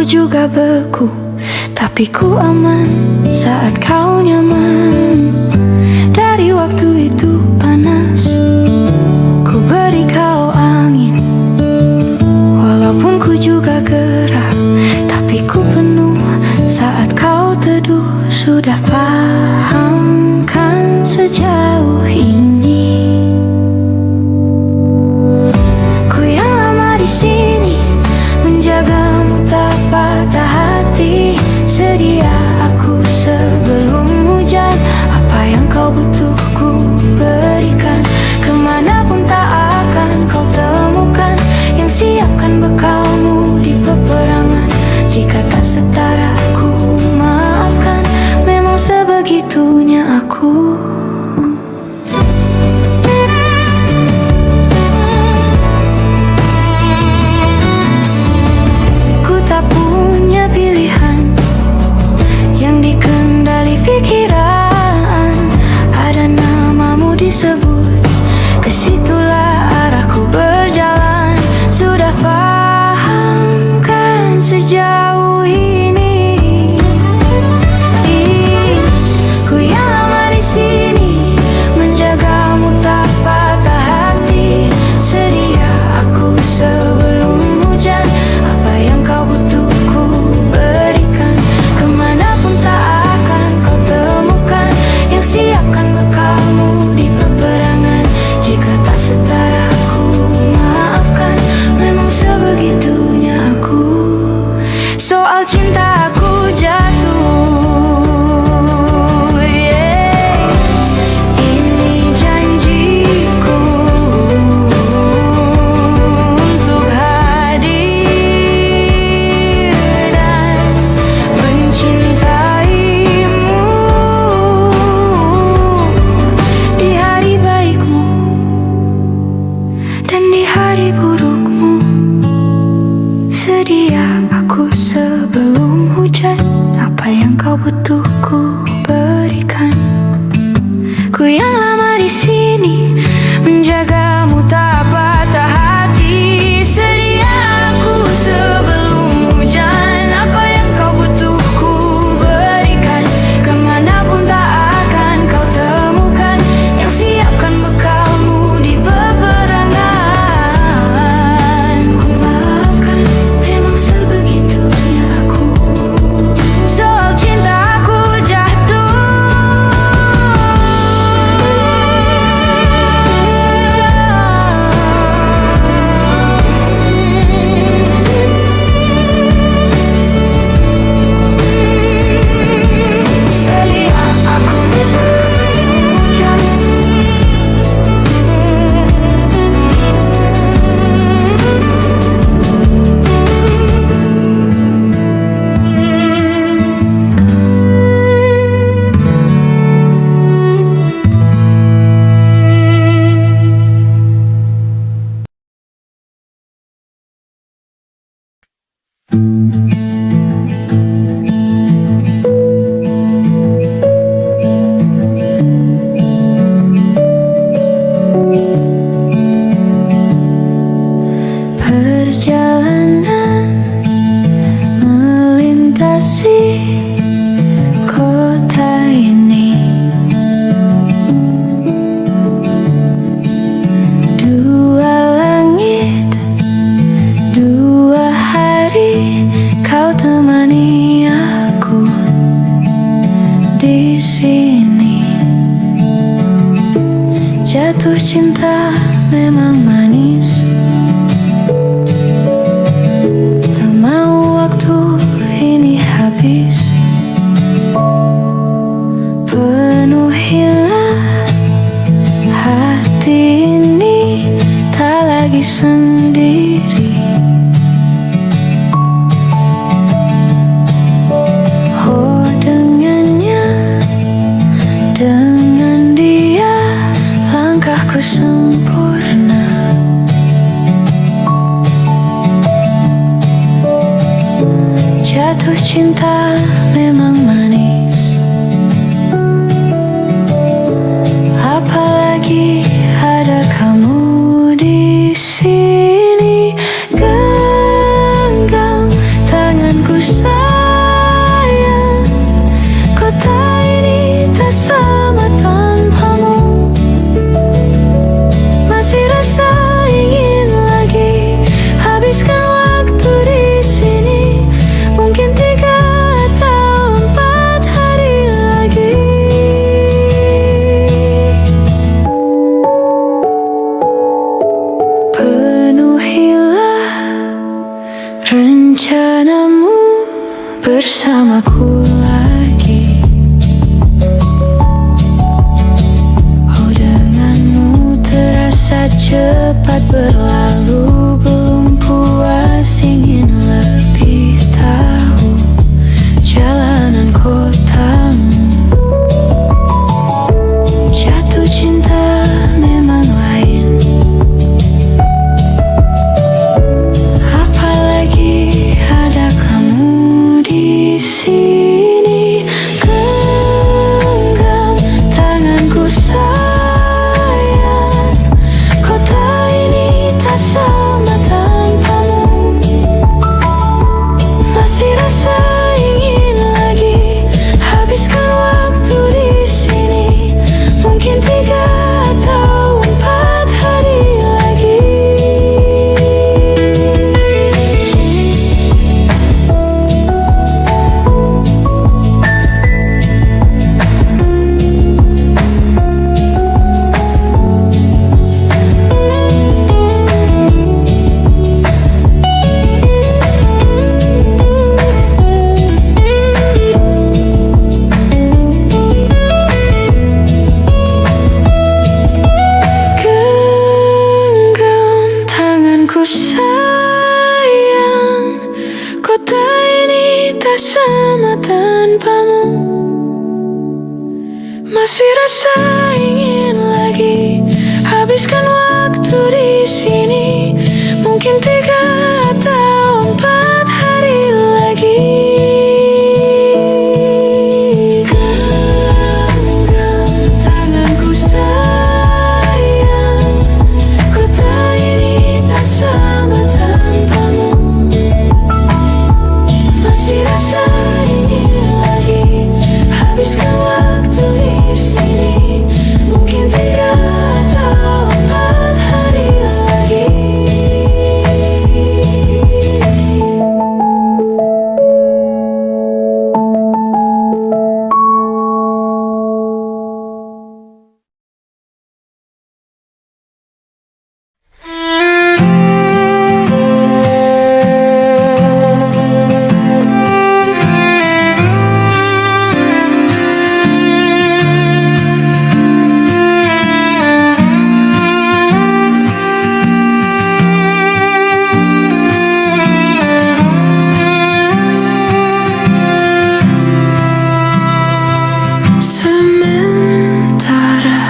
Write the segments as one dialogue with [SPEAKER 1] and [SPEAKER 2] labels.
[SPEAKER 1] juga beku, tapi ku aman saat kau nyaman. Dari waktu itu panas, ku beri kau angin. Walaupun ku juga gerah, tapi ku penuh saat kau teduh. Sudah paham kan sejauh ini? Ku yang lama di sini, menjagamu tak patah hati. Sedia aku sebelum hujan, apa yang kau butuh ku berikan. Kemanapun tak akan kau temukan yang siapkan bekalmu di peperangan. Jika tak setara ku maafkan, memang sebegitunya aku. Ku tak punya pilihan yang dikendali pikiran. Ada namamu disebut, kesitulah arahku berjalan. Sudah paham kan sejauh ini? Ku yang lama di sini, menjagamu tak patah hati. Sedia aku sebelum hujan, apa yang kau butuh ku berikan. Kemanapun tak akan kau temukan yang siapkan bekalmu di peperangan. Jika tak setara ku maafkan, memang sebegitunya aku. Soal cinta aku jatuh, yeah. Ini janjiku untuk hadir dan mencintaimu di hari baikmu dan di hari burukmu. Sedia aku sebelum hujan, apa yang kau butuh ku berikan. Ku yang lama di sini, menjagamu tak patah hati. Sedia aku sebelum hujan, apa yang kau butuh ku berikan. Kemanapun tak akan kau temukan yang siapkan bekalmu di peperangan. Ku maafkan, memang sebegitunya aku. Soal cinta aku jatuh. Sedia aku sebelum hujan. Perjalanan melintasi kota ini, dua langit, dua hari, kau temani aku di sini. Jatuh cinta memang manis, tak mau waktu ini habis. Penuhilah hati ini, tak lagi sendiri. Oh, dengannya, dengan dia, langkahku sempurna. Jatuh cinta memang manis, apalagi ada kamu di sini. Genggam tanganku bersamaku lagi. Oh, denganmu terasa cepat berlalu. Belum puas ingin lebih tahu jalanan kotamu. Jatuh cinta memang lain, apalagi ada kamu di sini. Genggam tanganku sayang, kota ini tak sama tanpamu. Masih rasa ingin lagi habiskan waktu di sini. Mungkin 3 atau 4 hari lagi. Genggam tanganku sayang, kota ini tak sama tanpamu. Masih rasa ingin lagi habiskan waktu di sini. Mungkin 3 atau 4 hari lagi. Genggam tanganku sayang, kota ini tak sama tanpamu. Masih rasa ingin lagi habiskan waktu di sini. Mungkin 3 atau 4 hari lagi. Sementara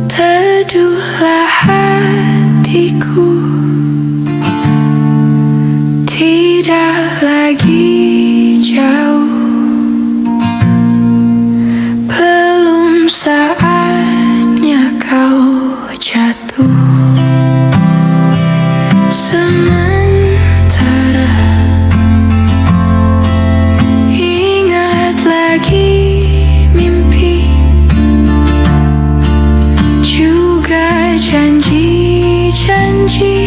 [SPEAKER 1] teduhlah hatiku, tidak lagi jauh. Belum saatnya kau jatuh. Sementara ingat lagi mimpi, juga janji-janji.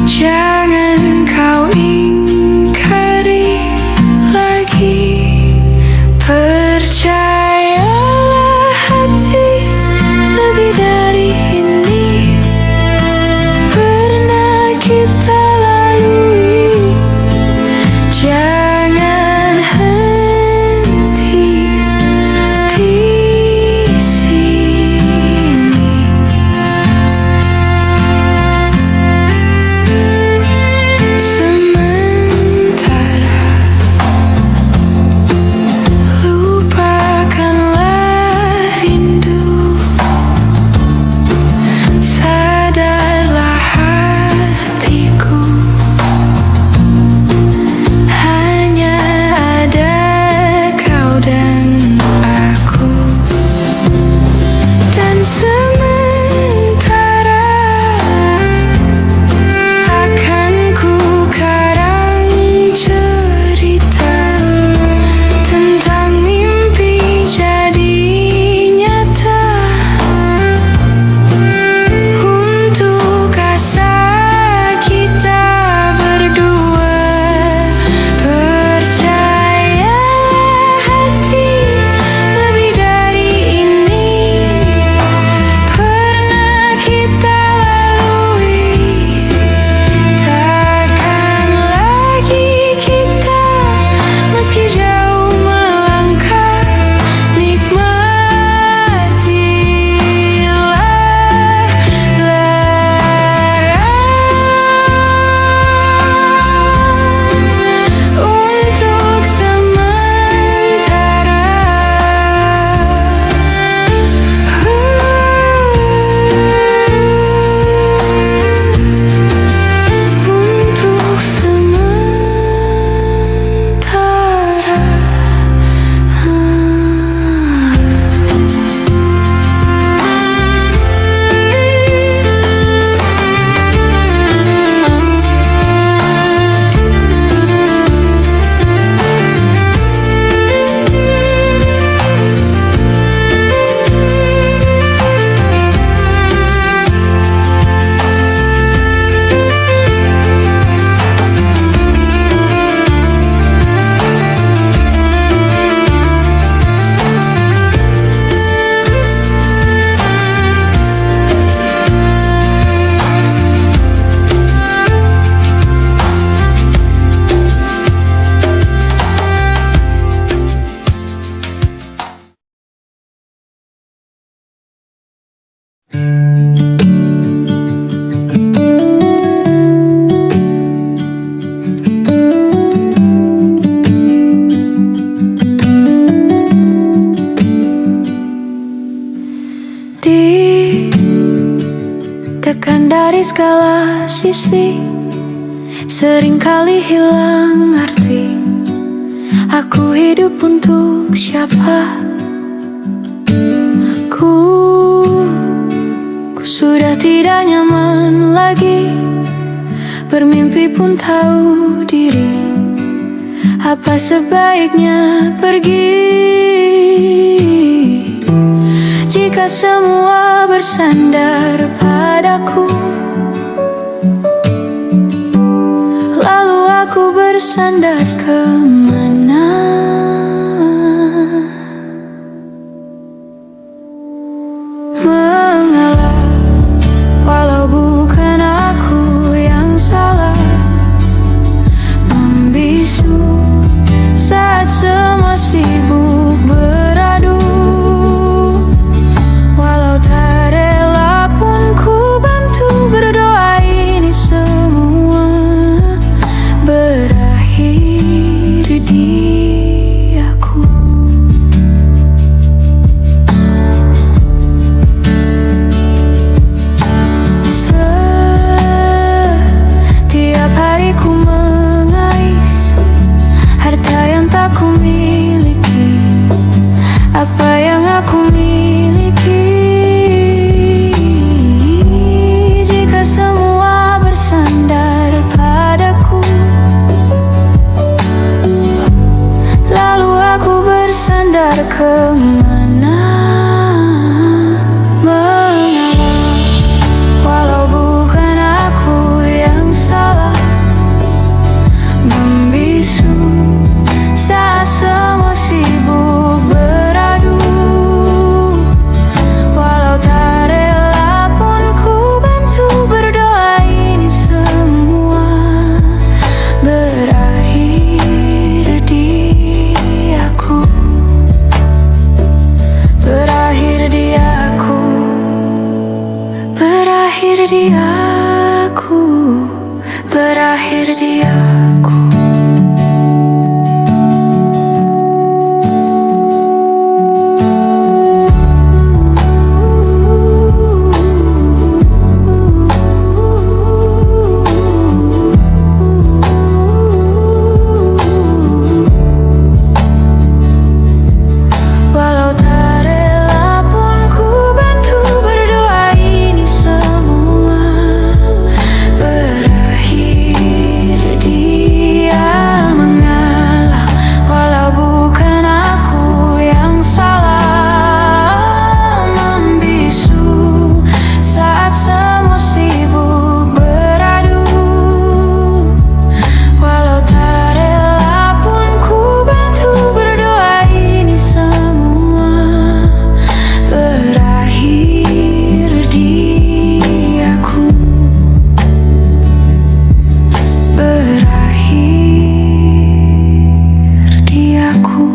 [SPEAKER 1] Jangan kau ingkari lagi. Percayalah hati, lebih dari ini pernah kita lalui. Jangan henti di sini. Ditekan dari segala sisi, seringkali hilang arti. Aku hidup untuk siapa? Ku sudah tidak nyaman lagi, bermimpi pun tahu diri. Apa sebaiknya pergi jika semua bersandar padaku? Lalu aku bersandar kemana? Mengalah, walau bukan aku yang salah. Membisu saat semua sibuk beradu. Walau tak rela pun ku bantu berdoa ini semua berakhir di aku. Setiap hari ku mengais harta yang tak ku miliki. Apa yang aku miliki jika semua bersandar padaku? Lalu aku bersandar kemana? Mengalah, walau bukan aku yang salah. Membisu saat semua sibuk beradu. Walau tak rela pun ku bantu berdoa ini semua berakhir di aku. Berakhir di aku. Berakhir di aku. Berakhir di aku. Walau tak rela pun ku bantu berdoa ini semua berakhir dia. Mengalah, walau bukan aku yang salah. Membisu saat semua sibuk beradu. Walau tak rela pun ku bantu berdoa ini semua berakhir di aku. Berakhir di aku.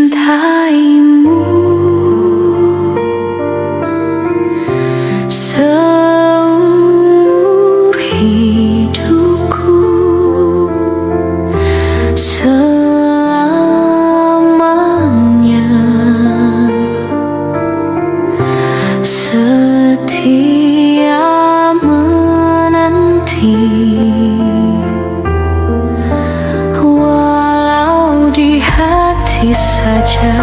[SPEAKER 1] Mencintaimu seumur hidupku, selamanya setia menanti. Walau di hati saja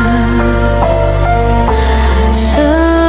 [SPEAKER 1] seluruh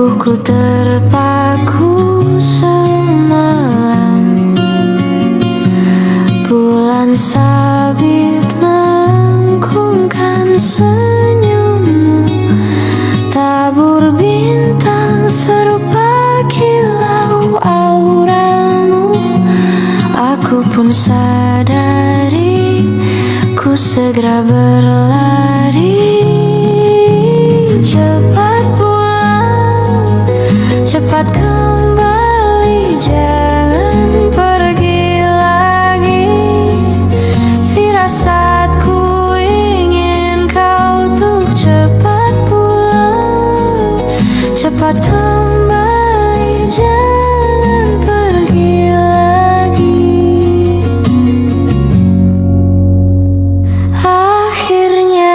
[SPEAKER 1] tubuhku terpaku semalam. Bulan sabit melengkungkan senyummu, tabur bintang serupa kilau auramu. Aku pun sadari, ku segera berlari. Cepat pulang, cepat kembali, jangan pergi lagi. Firasatku ingin kau untuk cepat pulang, cepat kembali, jangan pergi lagi. Akhirnya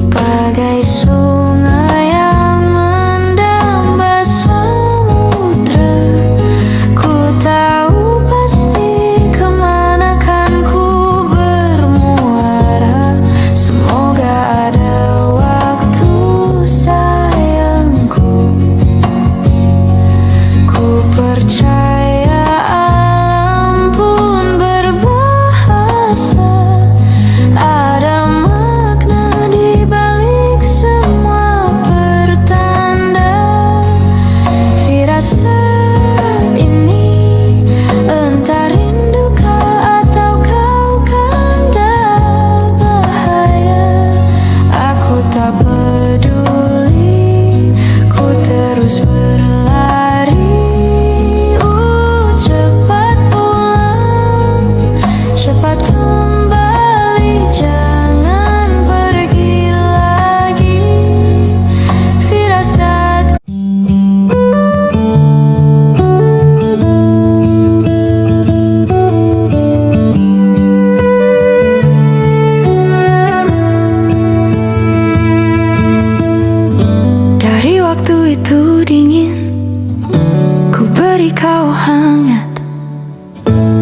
[SPEAKER 1] bagai sungai yang mendamba samudra, ku tahu pasti kemana kan ku bermuara. Semoga ada waktu sayangku, ku percaya alam pun berbahasa. Ada makna di balik semua pertanda. Firasat ini entah rindu kau atau kau kanda bahaya. Aku tak peduli, ku terus berlari. Cepat pulang, cepat kembali, jangan pergi lagi. Firasat dari waktu itu dingin, ku beri kau hangat.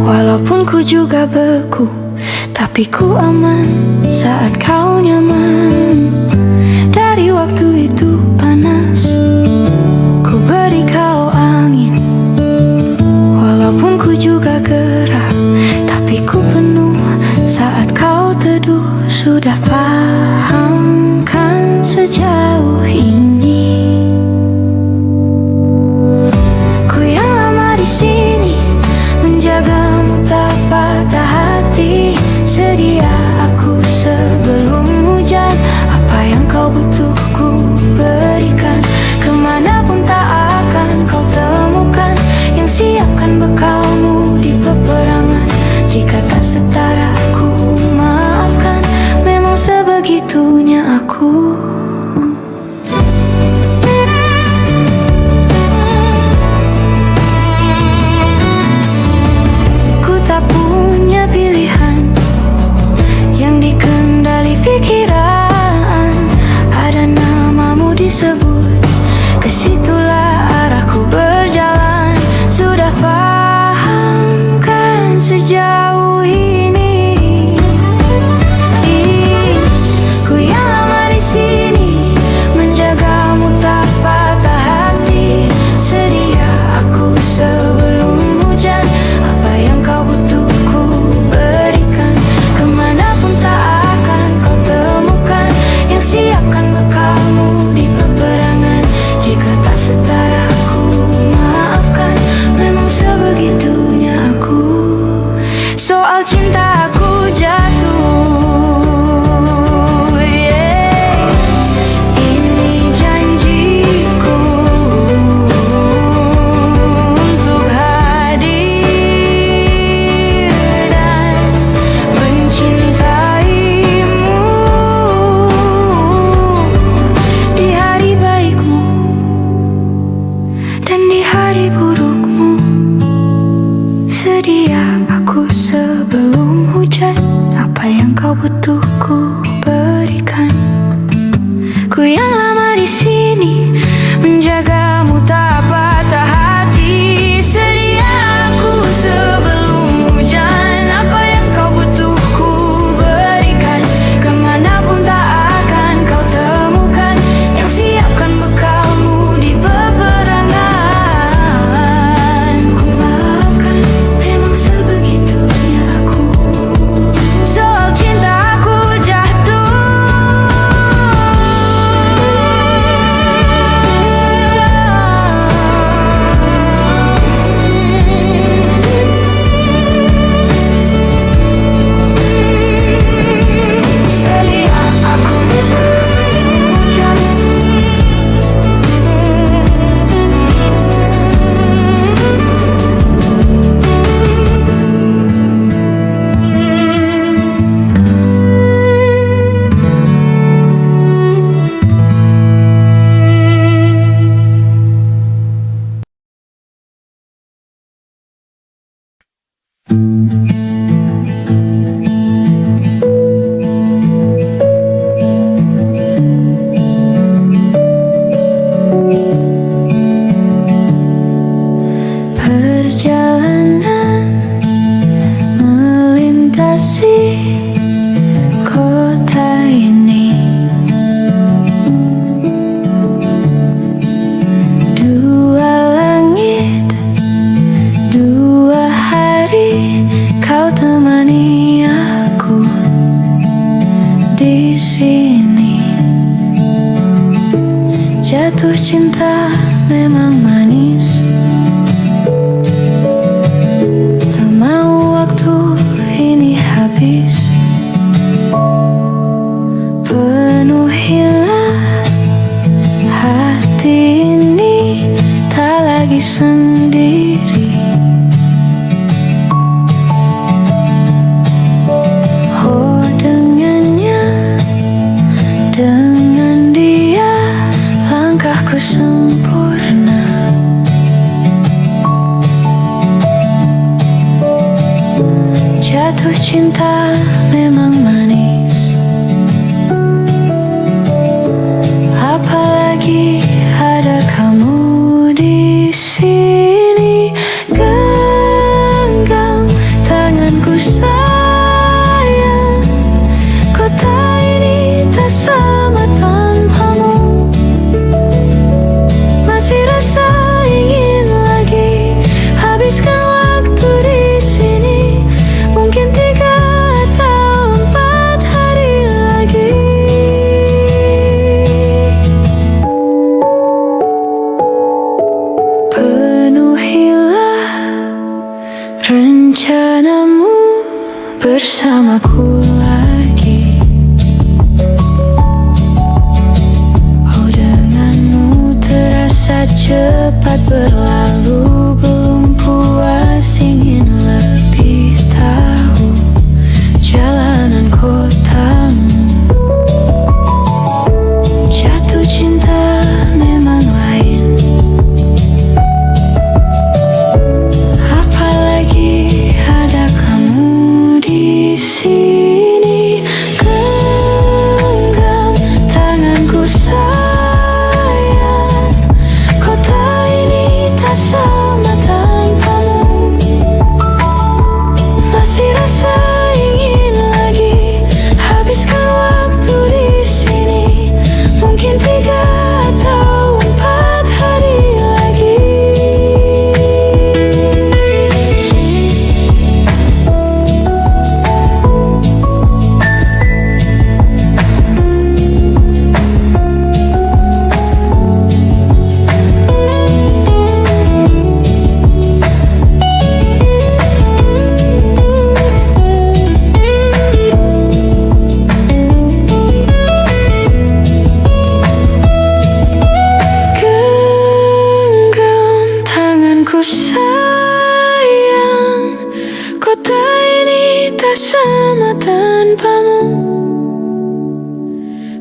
[SPEAKER 1] Walaupun ku juga beku, tapi ku aman saat kau nyaman. Dari waktu itu panas, ku beri kau angin. Walaupun ku juga gerah, tapi ku penuh saat kau teduh. Sudah paham kan sejauh ini? Ku yang lama di sini, menjagamu tak patah hati. Sedia aku sebelum hujan, apa yang kau butuh ku berikan. Kemanapun tak akan kau temukan yang siapkan bekalmu di peperangan. Jika tak setara ku maafkan, memang sebegitunya aku. Ku tak punya pilihan yang dikendali pikiran. Ada namamu disebut, kesitulah arahku berjalan. Sudah paham kan sejauh ini? Ku yang lama di sini, menjagamu tak patah hati. Sedia aku sebelum hujan, apa yang kau butuh ku berikan. Kemanapun tak akan kau temukan yang siapkan bekalmu di peperangan. Jika tak Jatuh cinta memang manis, tak mau waktu ini habis. Penuhilah hati ini, tak lagi sendiri. Oh, dengannya, dengan dia langkahku sempurna. Jatuh cinta memang manis, apalagi ada kamu di sini. Genggam tanganku sayang, kota ini tak sama tanpamu. Masih rasa ingin lagi habiskan waktu di sini. Mungkin 3 atau 4 hari lagi. Penuhilah rencanamu bersamaku lagi. Oh, denganmu terasa cepat berlalu. Belum puas ingin lebih tahu jalanan kotamu. Jatuh cinta memang lain, apalagi ada kamu di sini. Genggam tanganku sayang, kota ini tak sama tanpamu. Masih rasa ingin lagi habiskan waktu di sini. Mungkin 3 atau 4 hari lagi. Genggam tanganku sayang, kota ini tak sama tanpamu.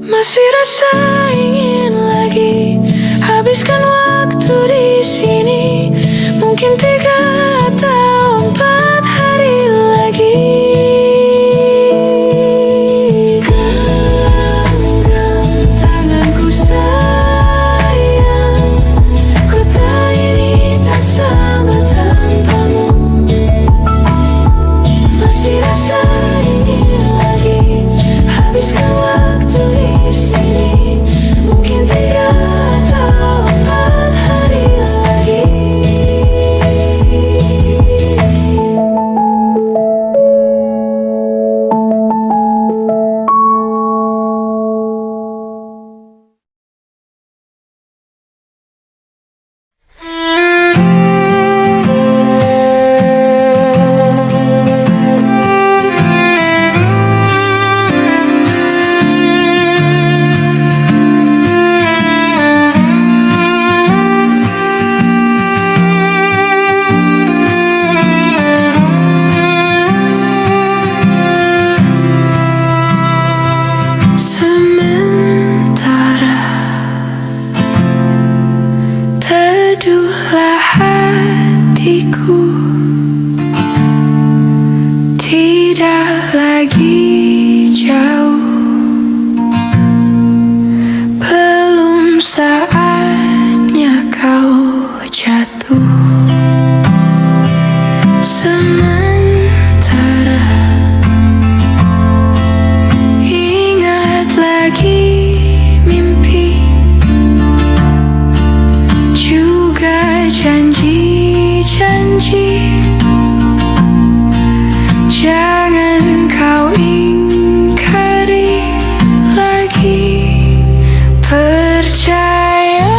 [SPEAKER 1] Masih rasa ingin lagi habiskan waktu di sini. Mungkin 3 atau 4 hari lagi. Genggam tanganku sayang, kota ini tak sama tanpamu. Masih rasa ingin lagi habiskan waktu di sini. Mungkin 3 atau 4 hari lagi. Sementara teduhlah hatiku, tidak lagi jauh. Belum saatnya kau jatuh. Sementara ingat lagi mimpi, juga janji-janji. Jangan kau ingkari lagi. Percaya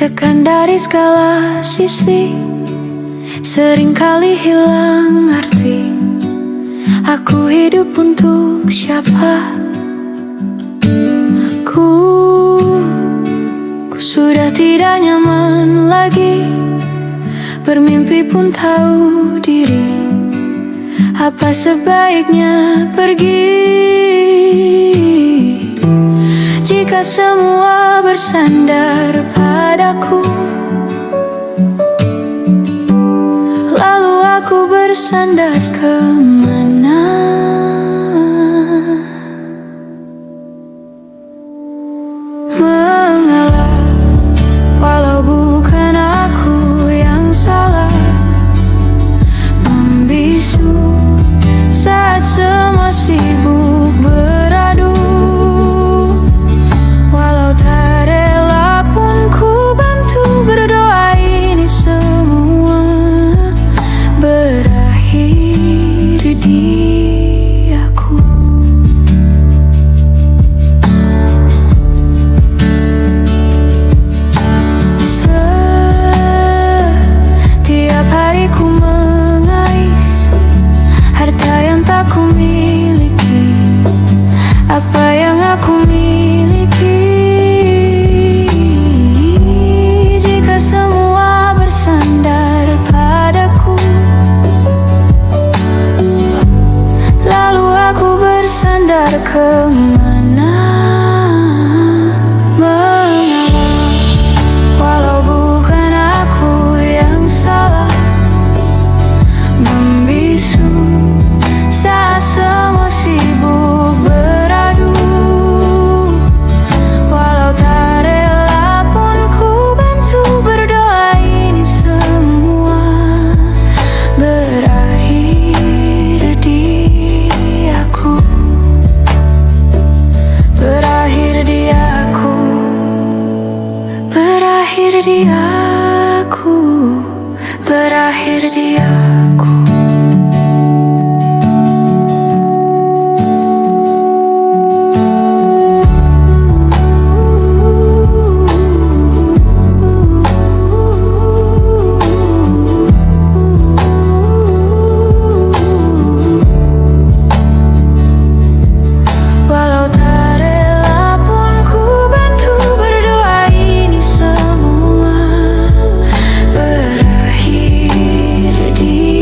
[SPEAKER 1] ditekan dari segala sisi, seringkali hilang arti. Aku hidup untuk siapa? Ku sudah tidak nyaman lagi, bermimpi pun tahu diri. Apa sebaiknya pergi jika semua bersandar padaku? Lalu aku bersandar kemana? Mengalah, walau bukan aku yang salah, membisu saat semua sibuk beradu. Walau tak rela pun ku bantu berdoa ini semua berakhir di aku. Setiap hari ku mengais harta yang tak ku miliki. Apa yang aku miliki jika semua bersandar padaku? Lalu aku bersandar kemana? Mengalah, walau bukan aku yang salah, membisu saat semua sibuk beradu. Walau tak rela pun ku bantu berdoa ini semua berakhir di aku. Berakhir di aku. Berakhir di aku. Berakhir di aku. Walau tak rela pun ku bantu berdoa ini semua berakhir di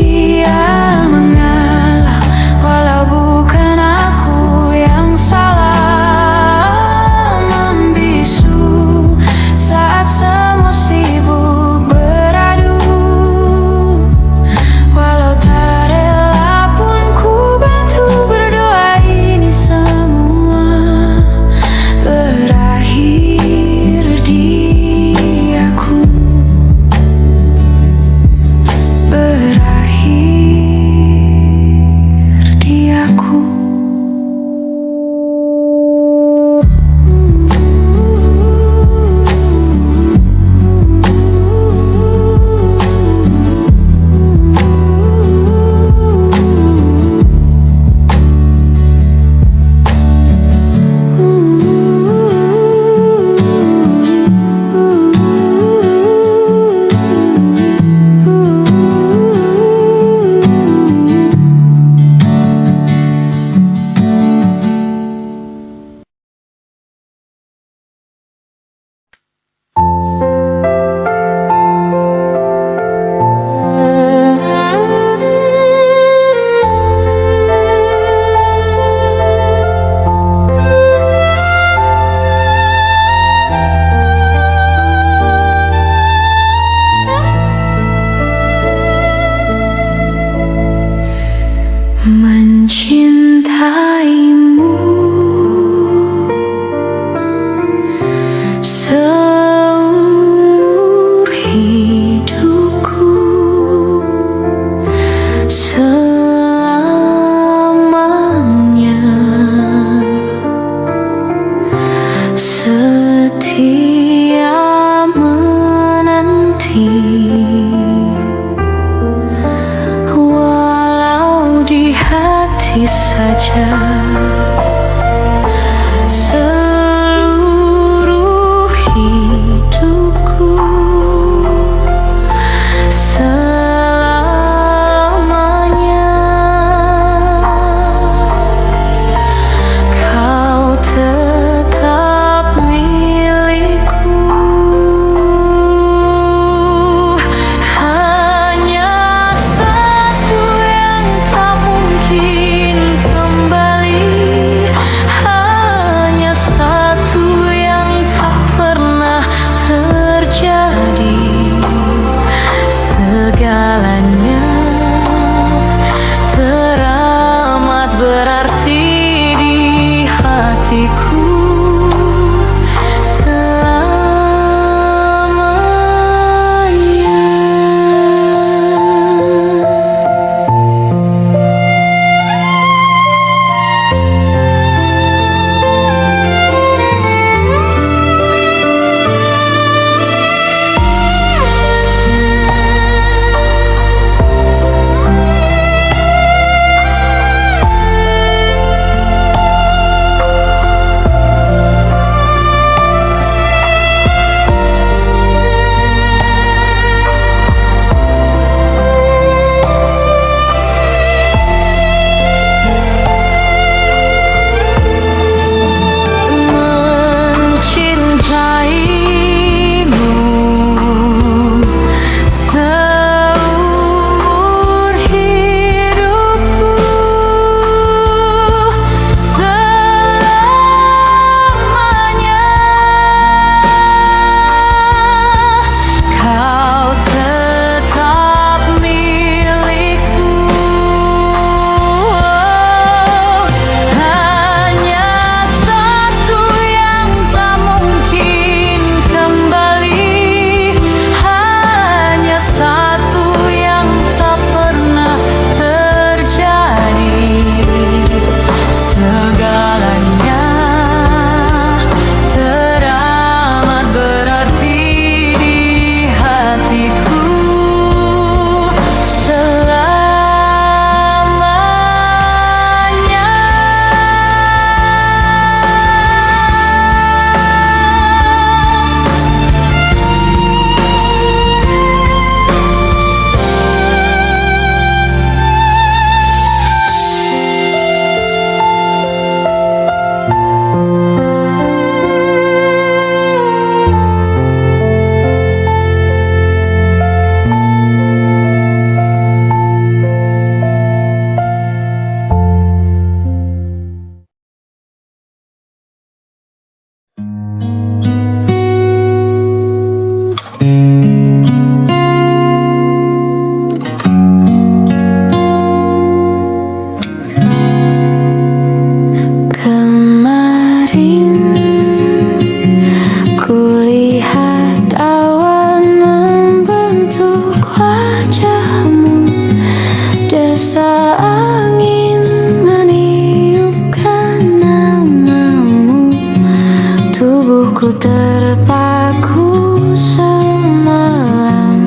[SPEAKER 1] tubuhku terpaku semalam.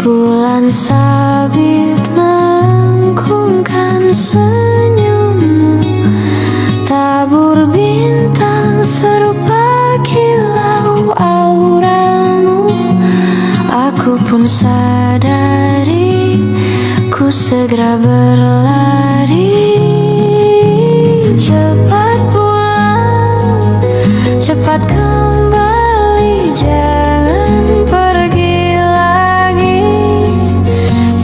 [SPEAKER 1] Bulan sabit melengkungkan senyummu, tabur bintang serupa kilau auramu. Aku pun sadari, ku segera berlari. Cepat pulang, cepat kembali, jangan pergi lagi.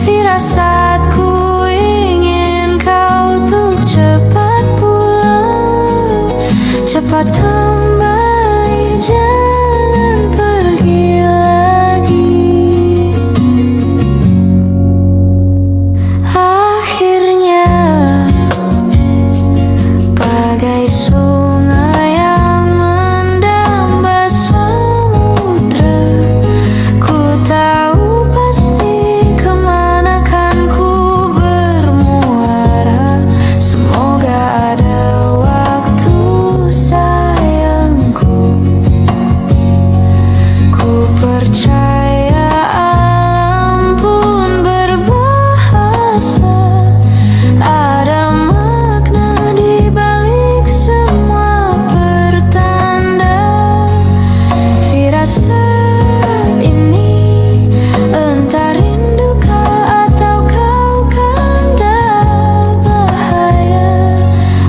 [SPEAKER 1] Firasatku ingin kau untuk cepat pulang, cepat kembali, jangan pergi lagi. Akhirnya bagai sungai yang mendamba samudra, ku tahu pasti kemana kan ku bermuara. Semoga ada waktu sayangku, ku percaya alam pun berbahasa. Ada makna di balik semua pertanda. Firasat ini entah rindukah atau kau kanda bahaya.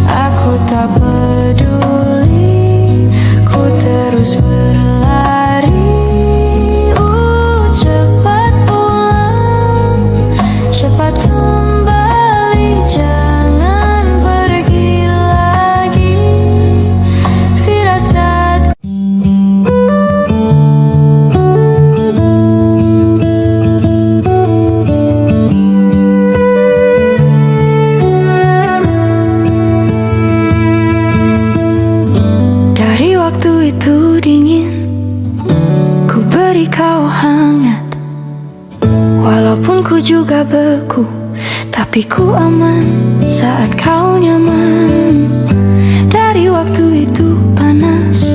[SPEAKER 1] Aku tak peduli, ku terus berlari. Cepat pulang, cepat kembali, jangan pergi lagi. Firasat dari waktu itu dingin, ku beri kau hangat. Walaupun ku juga beku, tapi ku aman saat kau nyaman. Dari waktu itu panas,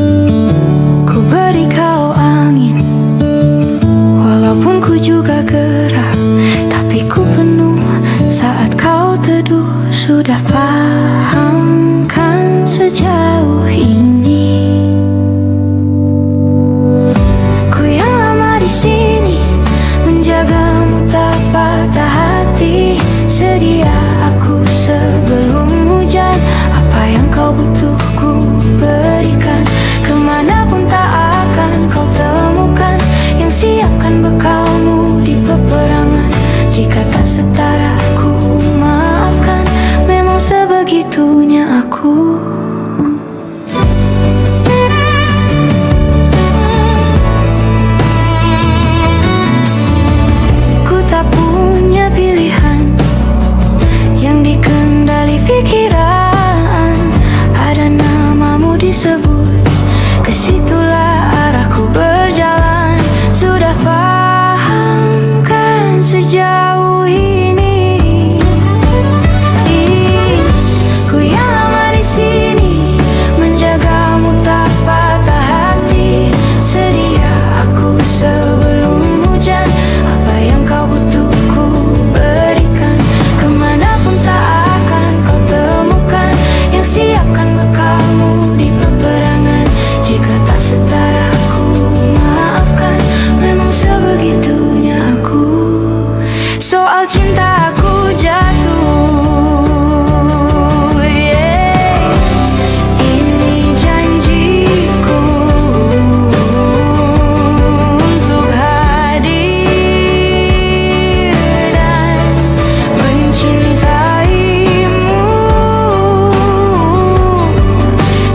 [SPEAKER 1] ku beri kau angin. Walaupun ku juga gerak, tapi ku penuh saat kau teduh. Sudah paham kan sejauh ini, ku yang lama di sini menjagamu tak patah hati. Sedia aku sebelum hujan, apa yang kau butuh ku berikan. Kemanapun tak akan kau temukan yang siapkan bekalmu di peperangan. Jika tak setara ku maafkan, memang sebegitunya aku. Ku tak punya pilihan yang dikendali pikiran. Ada namamu disebut, kesitulah arahku berjalan. Sudah paham kan sejauh ini, ku yang lama di sini menjagamu tak patah hati. Sedia aku sebelum hujan, apa yang kau butuh ku berikan. Kemanapun tak akan kau temukan yang siapkan bekalmu di peperangan. Jika tak setara ku maafkan, memang sebegitunya aku. Soal cinta aku jatuh, yeah. Ini janjiku untuk hadir dan mencintaimu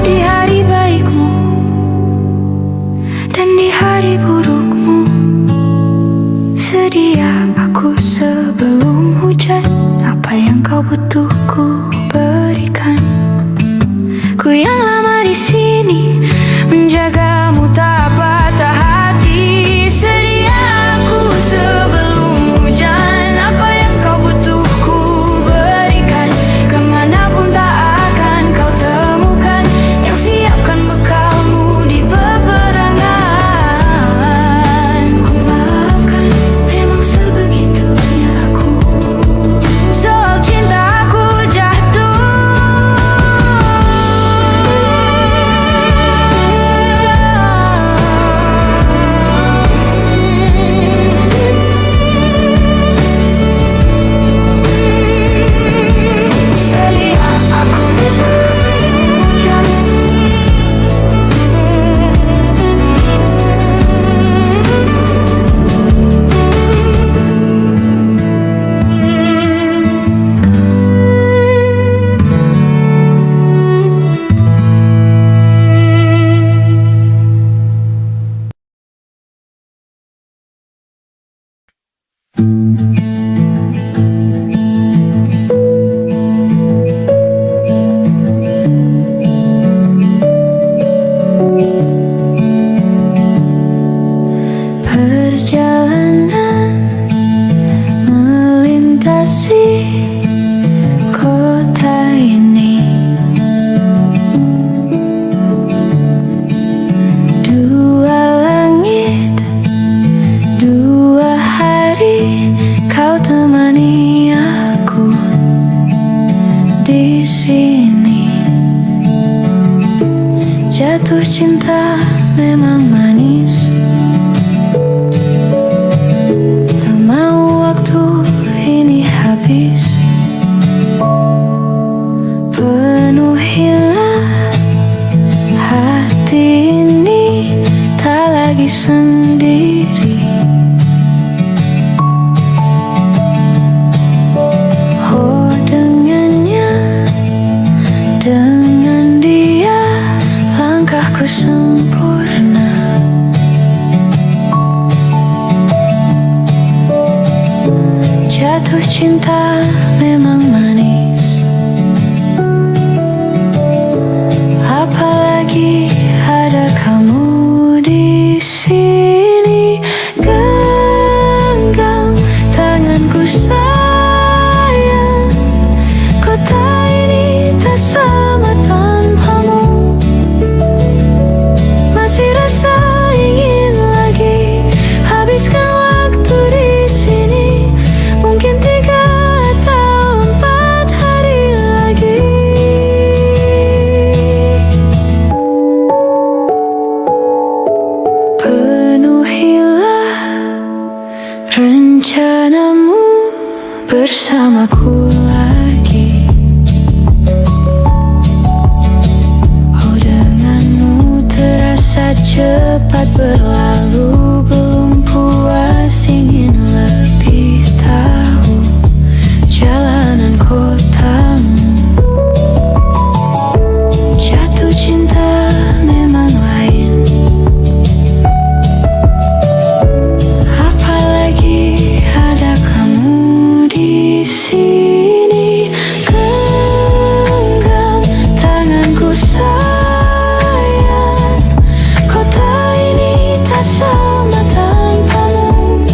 [SPEAKER 1] di hari baikmu dan di hari burukmu. Sedia aku sebelum hujan, apa yang kau butuh ku berikan. Ku yang lama di sini menjagamu tak patah hati. Sedia aku sebelum hujan, apa yang kau butuh ku berikan. Kemanapun tak akan kau temukan yang siapkan Jatuh cinta memang manis, tak mau waktu ini habis. Penuhilah hati ini, tak lagi sendiri. Oh, dengannya, dengan dia langkahku sempurna. Jatuh cinta memang manis, apalagi ada kamu di sini. Genggam tanganku sayang, kota ini tak sama tanpamu. Masih rasa ingin lagi habiskan waktu di sini. Mungkin 3 atau 4 hari lagi. Penuhilah rencanamu bersamaku lagi. Oh, denganmu terasa cepat berlalu. Belum puas ingin lebih tahu jalanan kotamu. Jatuh cinta memang lain, apalagi ada kamu di sini. Genggam tanganku sayang, kota ini tak sama tanpamu.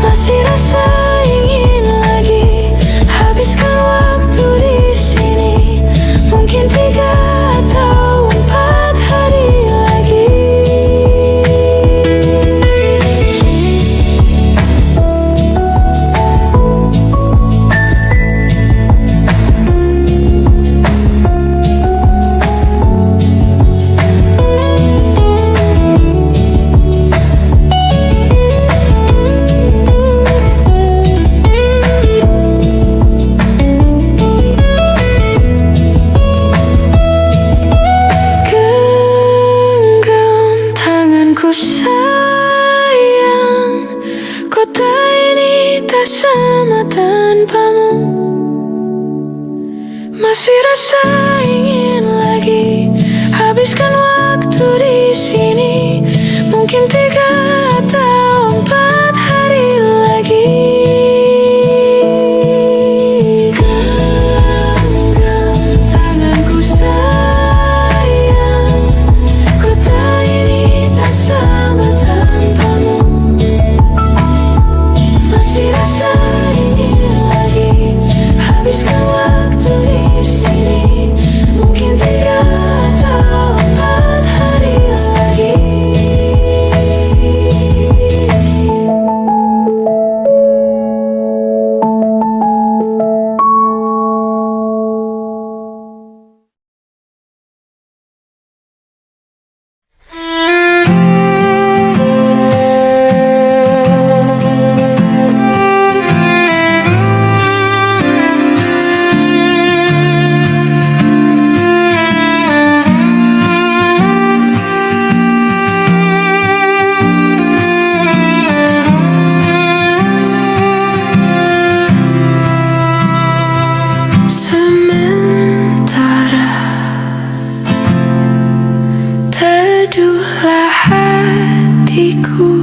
[SPEAKER 1] Masih rasa ingin lagi habiskan waktu di sini. Mungkin 3 atau 4 hari lagi. Genggam tanganku sayang, kota ini tak sama tanpamu. Masih rasa ingin lagi habiskan waktu di sini. Mungkin 3 atau 4 hari lagi. Genggam tanganku sayang, kota ini tak sama tanpamu. Masih rasa ingin lagi habiskan waktu di sini. Mungkin 3 atau 4 hari lagi. Sementara teduhlah hatiku,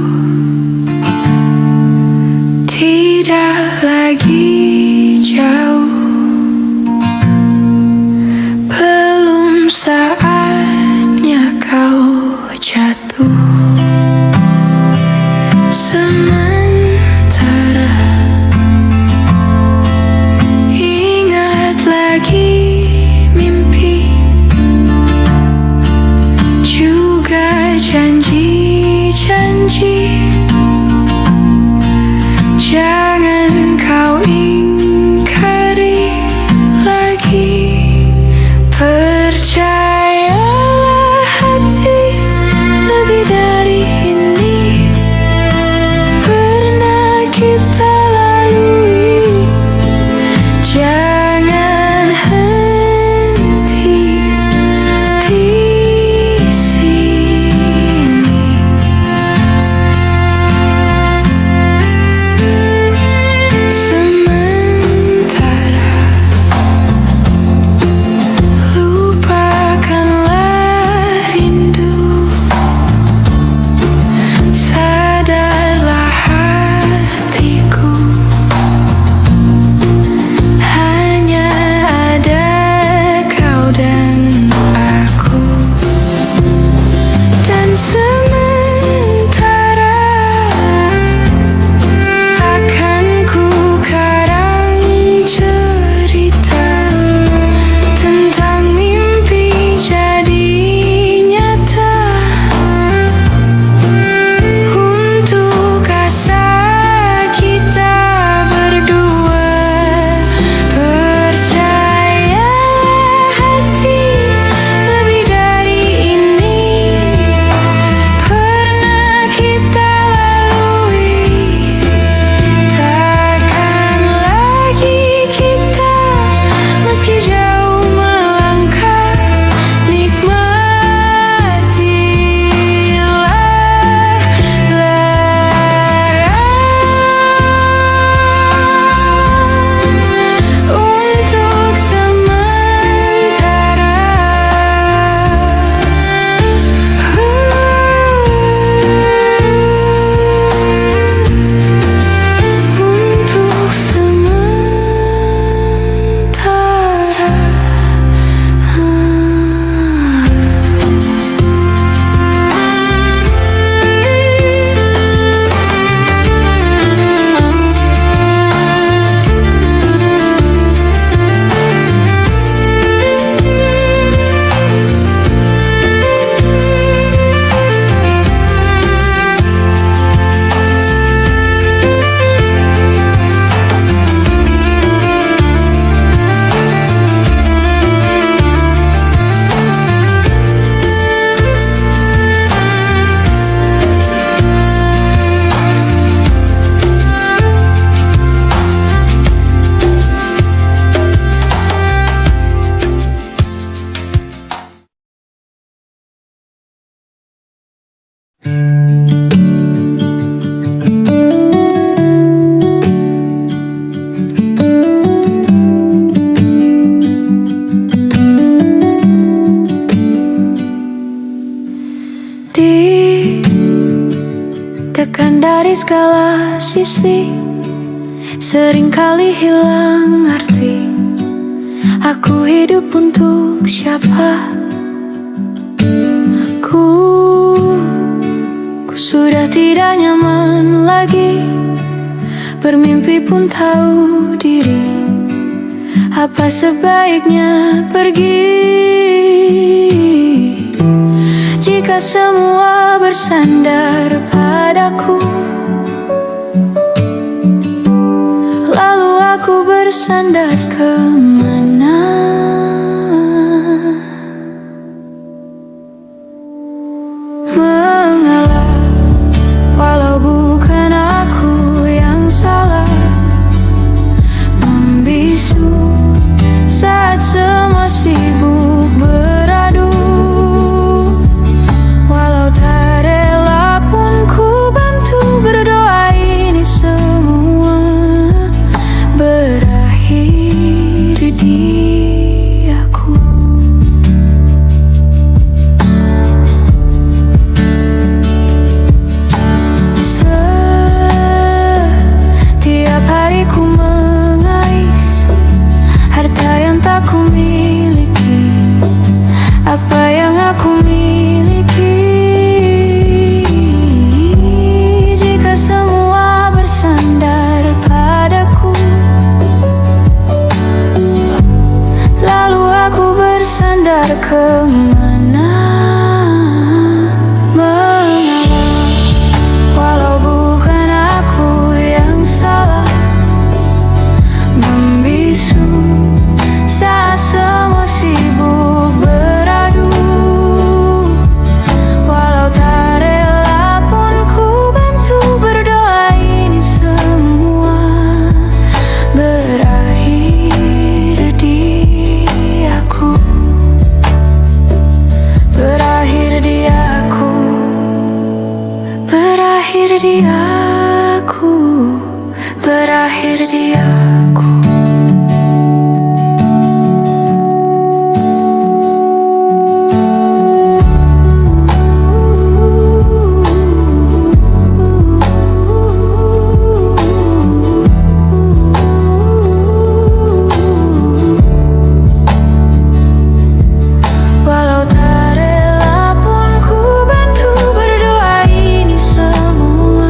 [SPEAKER 1] tidak lagi jauh. Belum saatnya kau jatuh. Sementara ingat lagi mimpi, juga janji-janji. Jangan kau ingkari lagi. Percaya dari segala sisi, seringkali hilang arti. Aku hidup untuk siapa? Ku sudah tidak nyaman lagi, bermimpi pun tahu diri. Apa sebaiknya pergi jika semua bersandar padaku? Lalu aku bersandar kemana? Mengalah, walau bukan aku yang salah, membisu saat semua sibuk beradu. Walau tak rela pun ku bantu berdoa ini semua berakhir di aku. Setiap hari ku mengais harta yang tak ku miliki. Apa yang aku miliki jika semua bersandar padaku? Lalu aku bersandar kemana? Mengalah, walau bukan aku yang salah, membisu saat semua sibuk beradu. Walau tak rela pun ku bantu berdoa ini semua berakhir di aku. Berakhir di aku. Berakhir di aku. Berakhir di aku. Walau tak rela pun ku bantu berdoa ini semua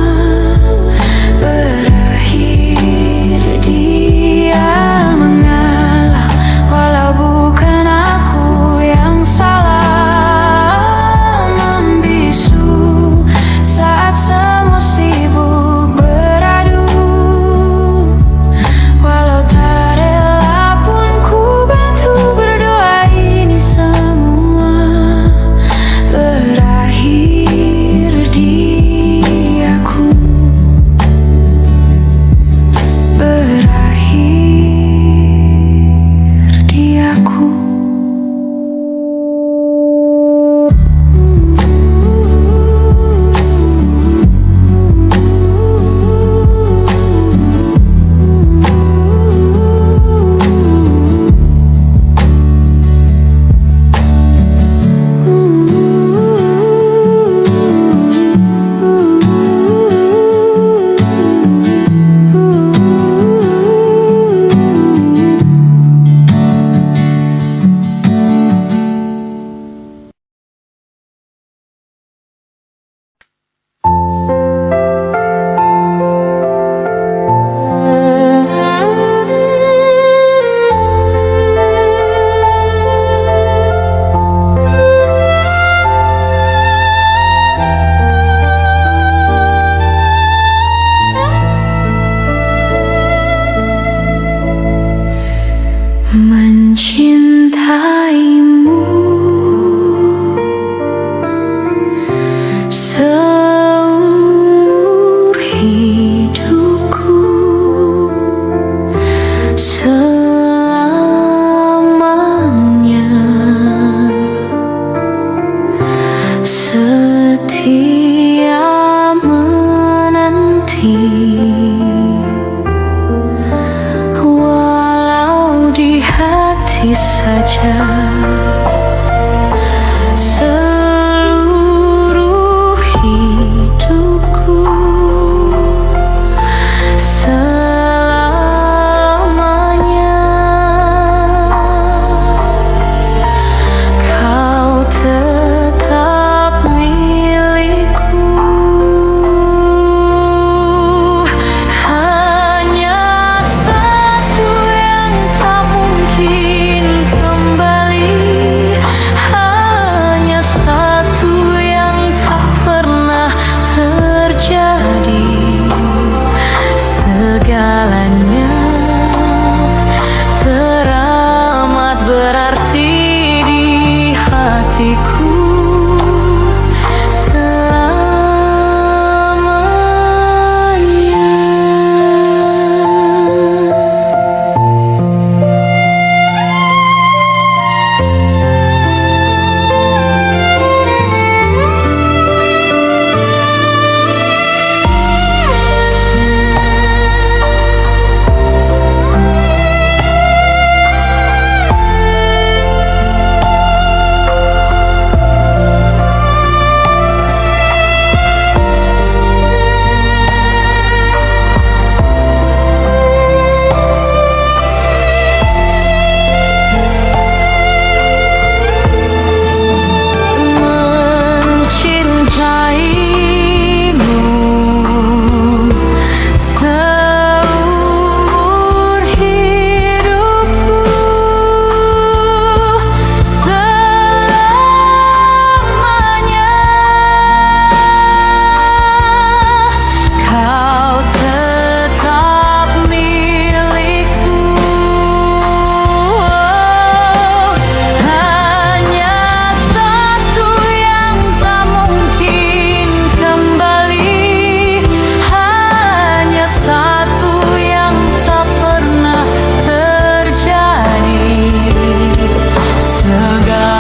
[SPEAKER 1] berakhir di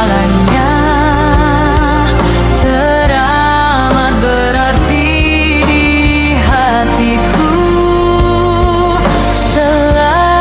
[SPEAKER 1] jalannya teramat berarti di hatiku selamanya.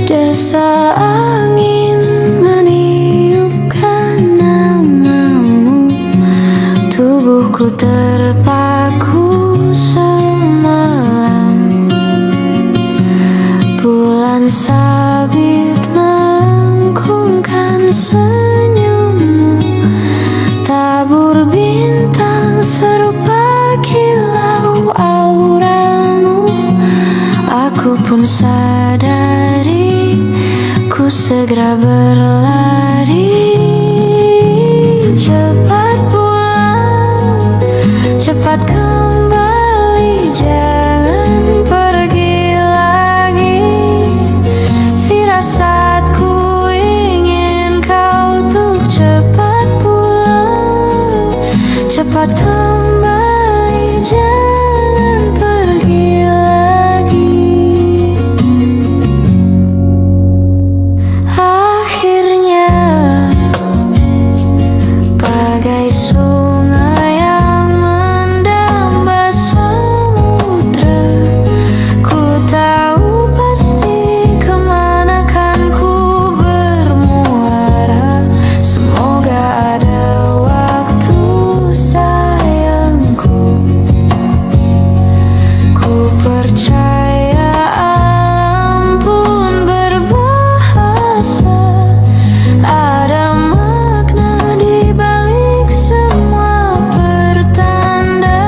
[SPEAKER 1] Desa angin meniupkan namamu, tubuhku terpaku semalam. Bulan sabit melengkungkan senyummu, tabur bintang serupa kilau auramu. Aku pun sadari, ku segera berlari. Cepat pulang, cepat kembali, jangan pergi lagi. Firasatku ingin kau untuk cepat pulang, cepat kembali, jangan pergi lagi. Akhirnya bagai sungai yang mendamba samudra, ku tahu pasti kemana kan ku bermuara. Semoga ada waktu sayangku, ku percaya alam pun berbahasa. Ada makna di balik semua pertanda.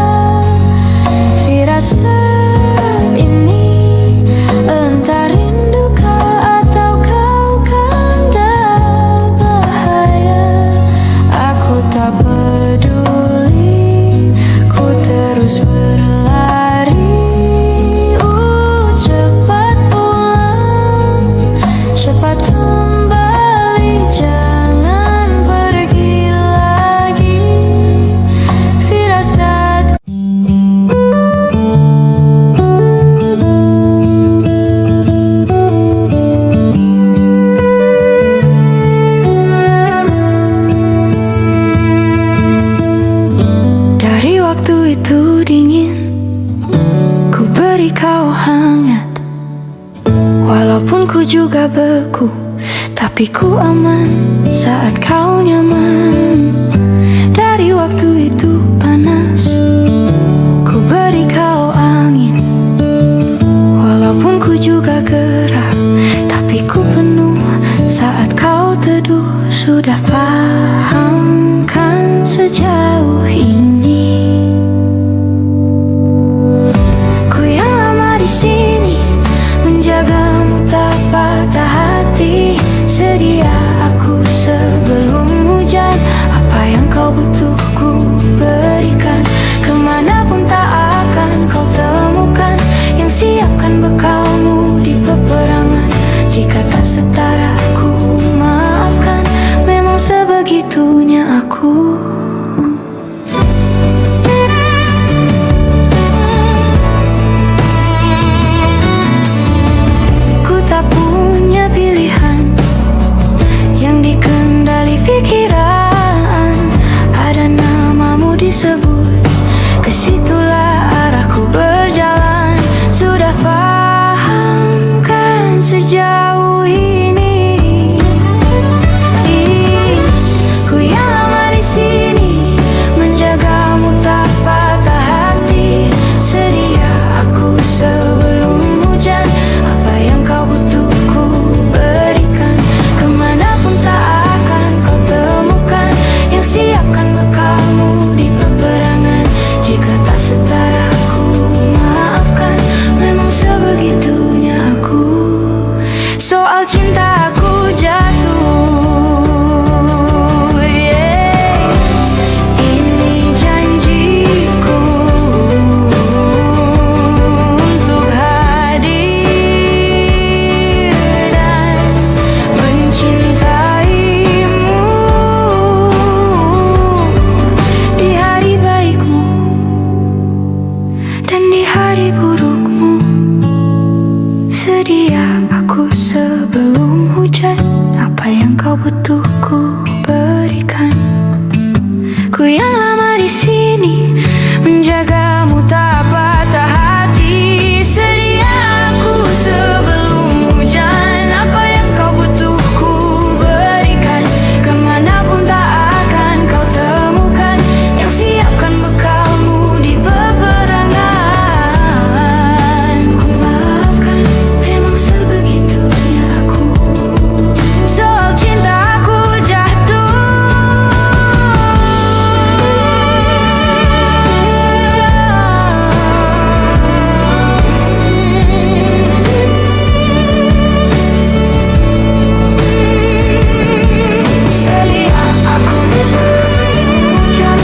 [SPEAKER 1] Firasat ini entah rindukah atau kau kanda bahaya. Aku tak peduli, ku terus berlari. Cepat pulang, cepat kembali, jangan pergi lagi. Firasat dari waktu itu dingin, ku beri kau hangat. Walaupun ku juga beku, tapi ku aman saat kau nyaman. Dari waktu itu panas, ku beri kau angin. Walaupun ku juga gerah, tapi ku penuh saat kau teduh. Sudah paham kan sejauh ini, ku yang lama di sini menjagamu tak patah hati. Sedia aku sebelum hujan Ku yang lama di sini menjagamu tak patah hati. Sedia aku sebelum hujan, apa yang kau butuh ku berikan. Kemanapun tak akan kau temukan yang siapkan bekalmu di peperangan. Ku maafkan, memang sebegitunya aku. Soal cinta aku jatuh. Sedia aku sebelum hujan.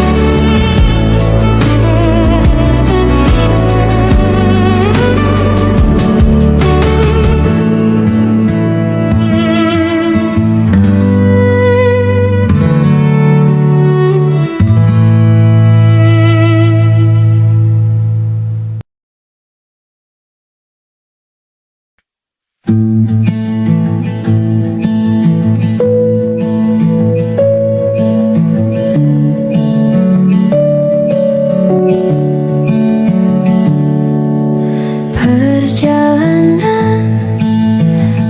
[SPEAKER 1] Perjalanan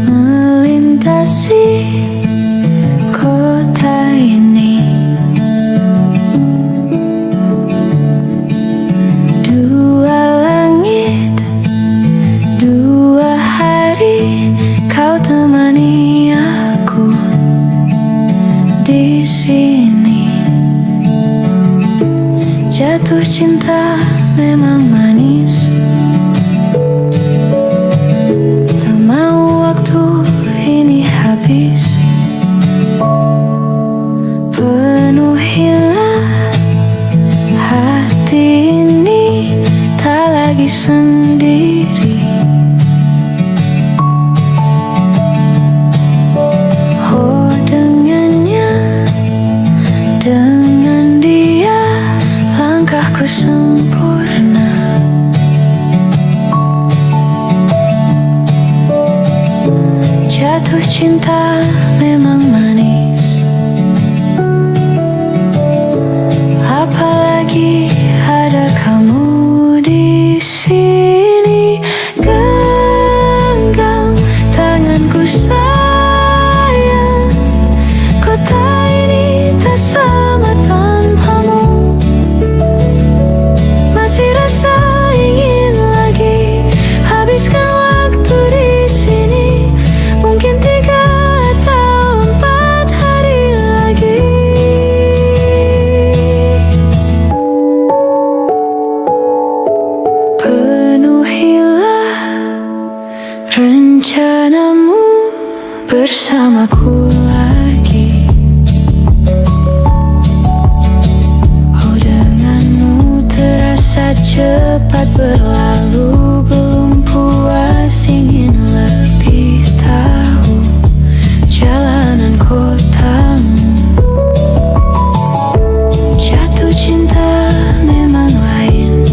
[SPEAKER 1] melintasi kota ini, dua langit, dua hari, kau temani aku di sini. Jatuh cinta memang manis, tak mau waktu ini habis. Penuhilah hati ini, tak lagi sendiri. Oh, dengannya, dengan dia, langkahku sempurna. Jatuh cinta memang manis, apalagi ada kamu di sini. Genggam tanganku sayang, kota ini tak sama tanpamu. Masih rasa ingin lagi habiskan waktu di sini. Mungkin 3 atau 4 hari lagi. Penuhilah rencanamu bersamaku lagi. Oh, denganmu terasa cepat berlalu. Belum puas ingin lebih tahu jalanan kotamu. Jatuh cinta memang lain,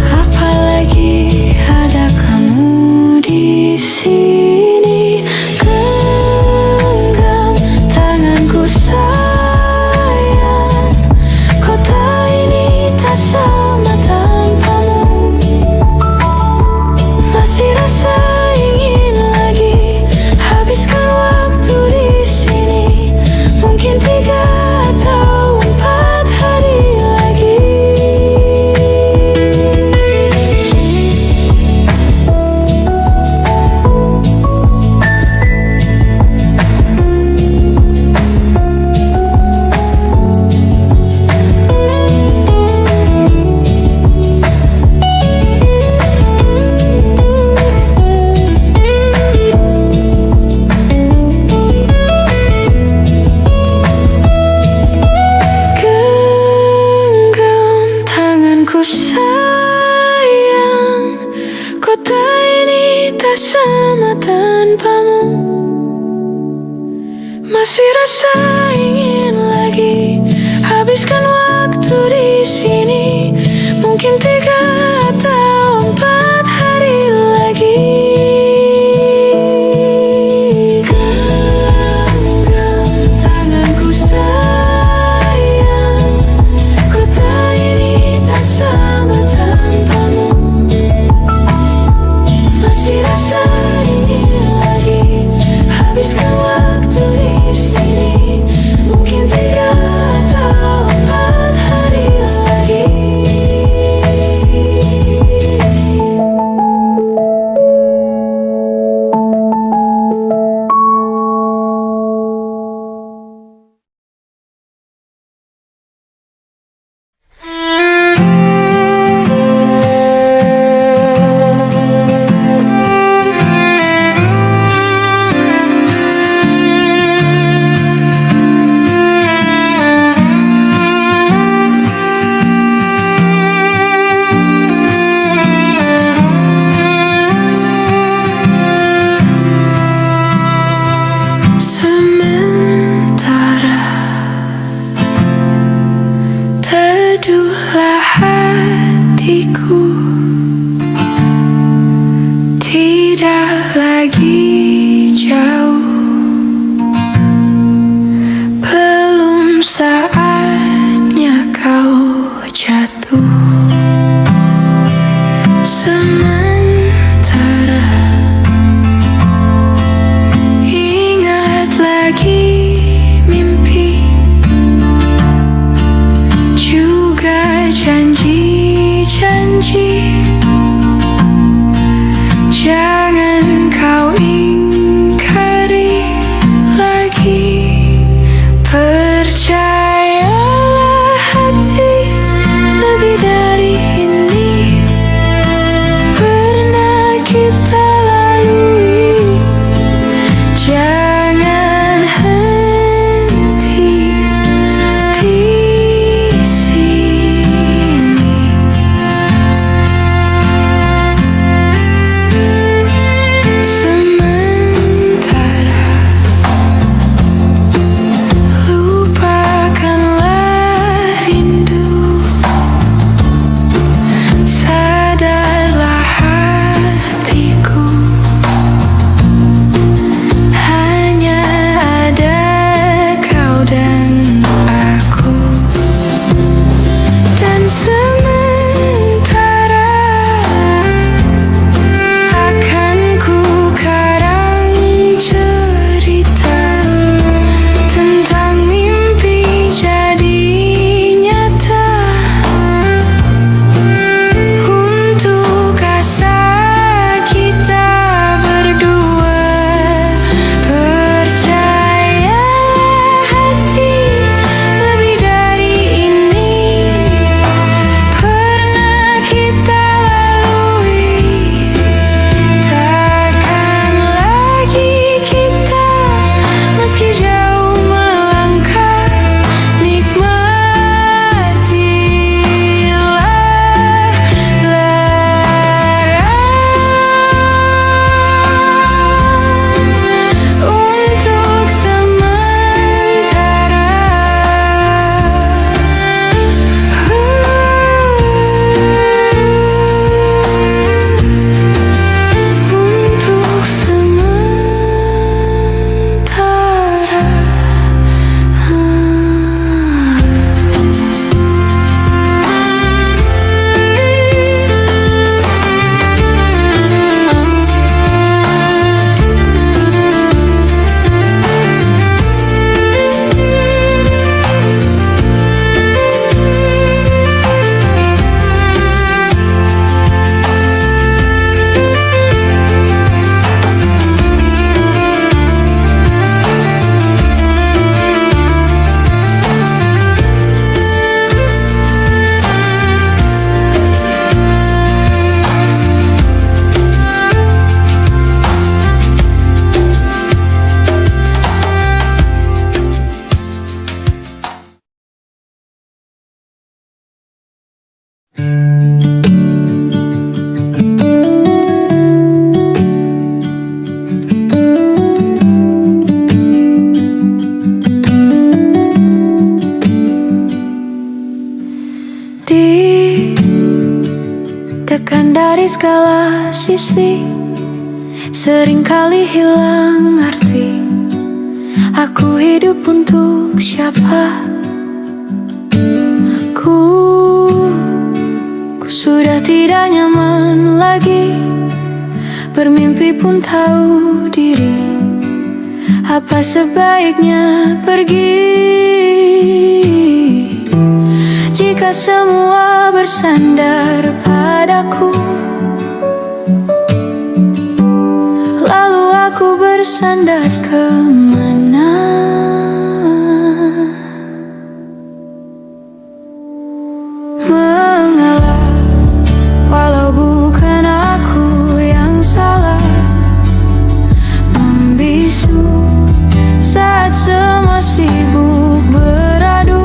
[SPEAKER 1] apalagi ada kamu di sini. Genggam tanganku sayang, kota ini tak sama tanpamu. Masih rasa ingin lagi habiskan waktu di sini. Mungkin 3 atau 4 hari lagi. Genggam tanganku sayang, kota ini tak sama tanpamu. Masih rasa ingin lagi habiskan waktu di sini. Mungkin 3 atau 4 hari lagi. Genggam tanganku janji, jangan kau ingkari lagi. Percayalah hati, lebih dari ini pernah kita lalui. Jangan henti di sini. Sementara lupakanlah rindu, sadarlah hatiku, hanya ada kau dan aku. Dan sementara akan ku karang cerita tentang mimpi jadi nyata, untuk asa kita berdua. Percayalah hati, lebih dari ini pernah kita lalui. Takkan lagi kita meski jauh melangkah, nikmatilah larangan untuk sementara. Untuk ditekan dari segala sisi, seringkali hilang arti. Aku hidup untuk siapa? Ku sudah tidak nyaman lagi, bermimpi pun tahu diri. Apa sebaiknya pergi jika semua bersandar padaku? Lalu aku bersandar kemana? Mengalah, walau bukan aku yang salah, membisu saat semua sibuk beradu.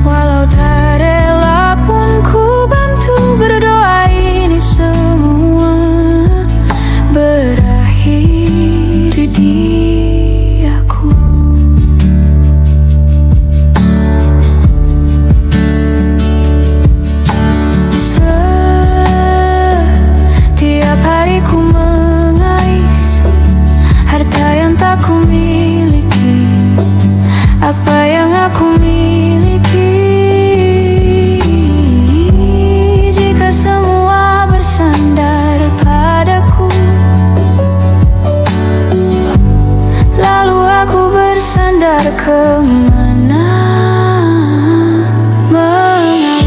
[SPEAKER 1] Walau tak rela pun ku bantu, berdoa ini semua berakhir di aku. Setiap hari ku mengais harta yang tak ku miliki. Apa yang aku miliki jika semua bersandar padaku? Lalu aku bersandar kemana? Mengalah,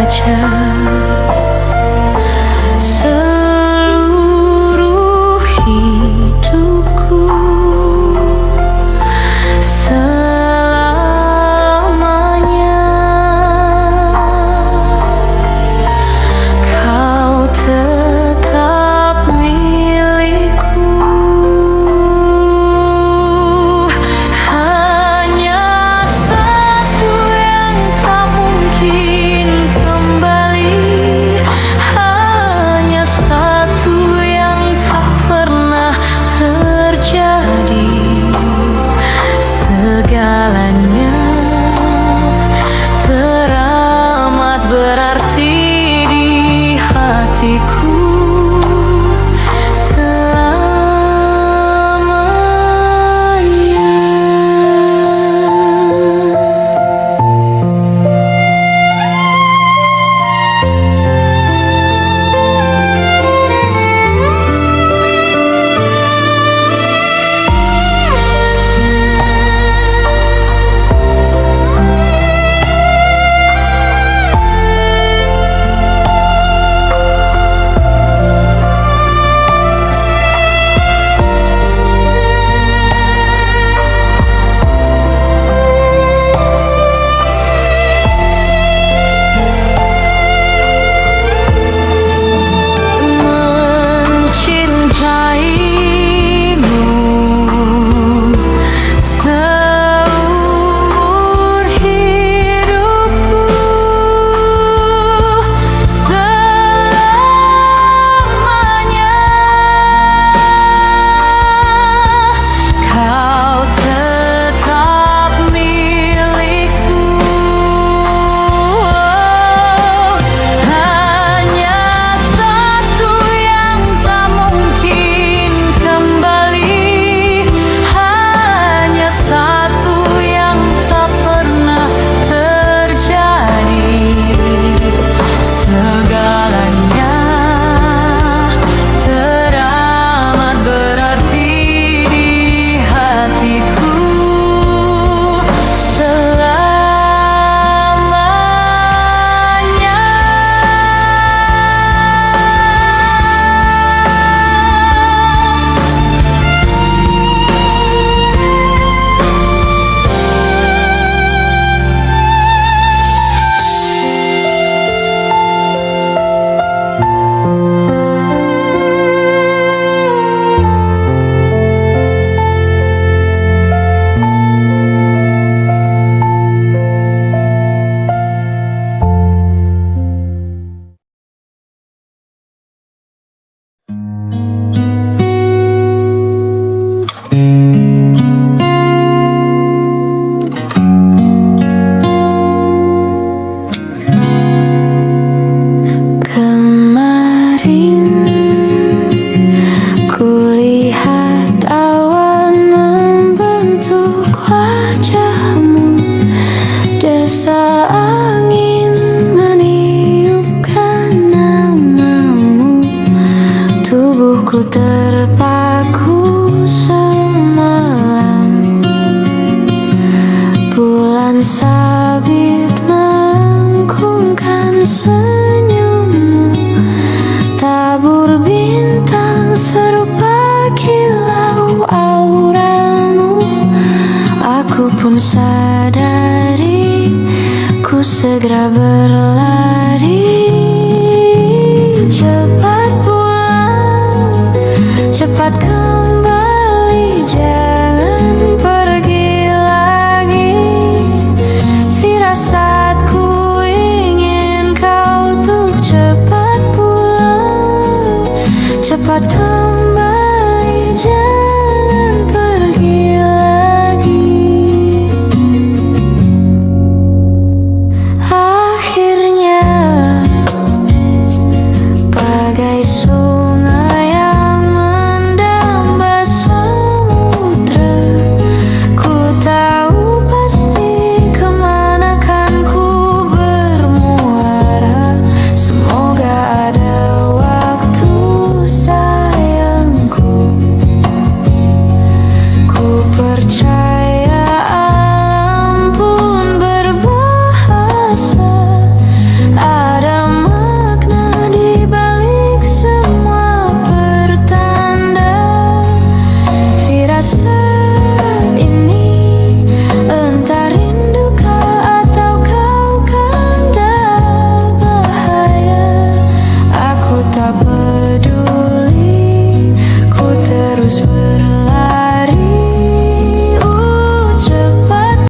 [SPEAKER 1] saja. Seluruh hidupku selamanya kau tetap milikku. Hanya satu yang tak mungkin kembali, hanya satu yang tak pernah terjadi. Segalanya teramat berarti di hatiku selamanya. Mencintaimu seumur hidupku selamanya. Kau tetap milikku. Hanya satu yang tak mungkin kembali, hanya satu yang tak pernah terjadi. Segalanya teramat berarti di hatiku selamanya. Kemarin kulihat awan membentuk wajahmu, desa angin meniupkan namamu. Tubuhku terpaku semalam, bulan sabit melengkungkan senyummu. Tabur bintang serupa kilau auramu. Aku pun sadari, ku segera berlari. Cepat pulang, cepat kembali, jangan pergi lagi. Firasatku ingin kau tuh cepat pulang, cepat kembali.